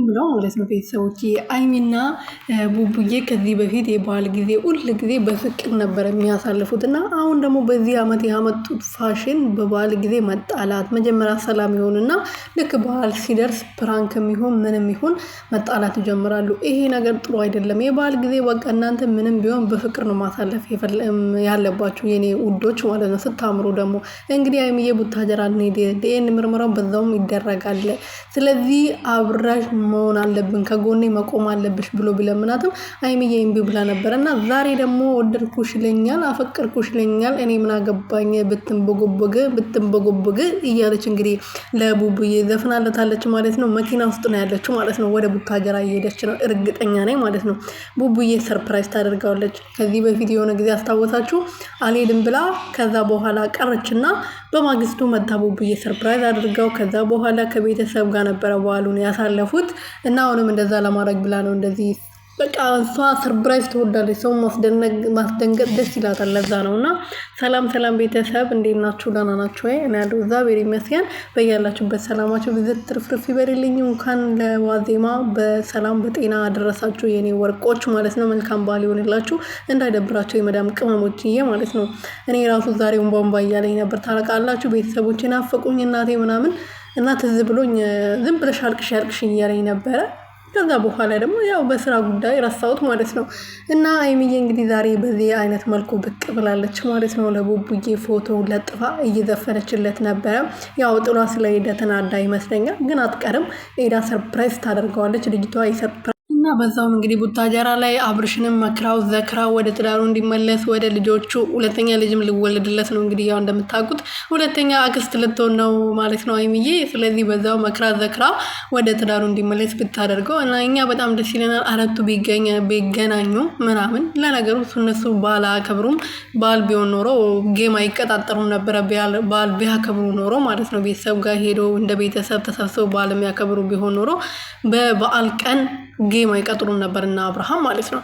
ብለው ማለት ነው ቤተሰቦች አይሚና ቡቡዬ ከዚህ በፊት የበዓል ጊዜ ሁል ጊዜ በፍቅር ነበር የሚያሳልፉት እና አሁን ደግሞ በዚህ አመት ያመጡት ፋሽን በበዓል ጊዜ መጣላት መጀመሪያ ሰላም ይሆንና ልክ በዓል ሲደርስ ፕራንክም ይሁን ምንም ይሁን መጣላት ይጀምራሉ። ይሄ ነገር ጥሩ አይደለም። የበዓል ጊዜ በቃ እናንተ ምንም ቢሆን በፍቅር ነው ማሳለፍ ያለባችሁ የኔ ውዶች ማለት ነው። ስታምሩ ደግሞ እንግዲህ አይሚዬ ቡታጀራ እንሄድ ዲኤን ምርመራው በዛውም ይደረጋል። ስለዚህ አብራሽ መሆን አለብን ከጎኔ መቆም አለብሽ ብሎ ቢለምናትም አይሚዬ እምቢ ብላ ነበርና ዛሬ ደግሞ ወደድኩሽ ይለኛል አፈቅርኩሽ ይለኛል እኔ ምን አገባኝ ብትንበጎበግ እያለች እንግዲህ ለቡቡዬ ዘፍናለታለች ማለት ነው። መኪና ውስጥ ነው ያለችው ማለት ነው። ወደ ቡታጀራ እየሄደች ነው እርግጠኛ ነኝ ማለት ነው። ቡቡዬ ሰርፕራይዝ ታደርጋለች። ከዚህ በፊት የሆነ ጊዜ አስታወሳችሁ አልሄድም ብላ ከዛ በኋላ ቀረችና በማግስቱ መታ ቡቡዬ ሰርፕራይዝ አድርገው ከዛ በኋላ ከቤተሰብ ጋር ነበረ በዓሉን ያሳለፉት እና አሁንም እንደዛ ለማድረግ ብላ ነው እንደዚህ በቃ እሷ ሰርፕራይዝ ትወዳለች። ሰው ማስደንገጥ ደስ ይላታል። ለዛ ነውና ሰላም ቤተሰብ እንዴት ናችሁ? ደህና ናችሁ ወይ? እኔ ያለው እግዚአብሔር ይመስገን። በያላችሁበት ሰላማችሁ ብዝት ትርፍርፍ ይበልልኝ። እንኳን ለዋዜማ በሰላም በጤና አደረሳችሁ የኔ ወርቆች ማለት ነው። መልካም በዓል ይሆንላችሁ። እንዳይደብራችሁ የመዳም ቅመሞችዬ ማለት ነው። እኔ ራሱ ዛሬውን ቦምባ እያለኝ ነበር ታረቃላችሁ። ቤተሰቦቼ ናፈቁኝ እናቴ ምናምን እና ትዝ ብሎኝ ዝም ብለሽ አልቅሽ እያለኝ ነበረ። ከዛ በኋላ ደግሞ ያው በስራ ጉዳይ ረሳሁት ማለት ነው። እና አይሚዬ እንግዲህ ዛሬ በዚህ አይነት መልኩ ብቅ ብላለች ማለት ነው። ለቡቡዬ ፎቶ ለጥፋ እየዘፈነችለት ነበረ። ያው ጥሏ ስለሄደ ተናዳ ይመስለኛል፣ ግን አትቀርም ሄዳ ሰርፕራይዝ ታደርገዋለች ልጅቷ ይሰርፕራይዝ እና በዛውም እንግዲህ ቡታጀራ ላይ አብርሽንም መክራው ዘክራው ወደ ትዳሩ እንዲመለስ ወደ ልጆቹ ሁለተኛ ልጅም ሊወለድለት ነው እንግዲህ ያው እንደምታውቁት ሁለተኛ አክስት ልትሆን ነው ማለት ነው አይሚዬ። ስለዚህ በዛው መክራ ዘክራ ወደ ትዳሩ እንዲመለስ ብታደርገው እና እኛ በጣም ደስ ይለናል። አረቱ ቢገናኙ ምናምን ለነገሩ እነሱ ባል አከብሩም። ባል ቢሆን ኖሮ ጌም አይቀጣጠሩም ነበረ። ባል ቢያከብሩ ኖሮ ማለት ነው ቤተሰብ ጋር ሄዶ እንደ ቤተሰብ ተሰብስበው ባል የሚያከብሩ ቢሆን ኖሮ በበዓል ቀን ጌም አይቀጥሩም ነበርና አብርሃም ማለት ነው።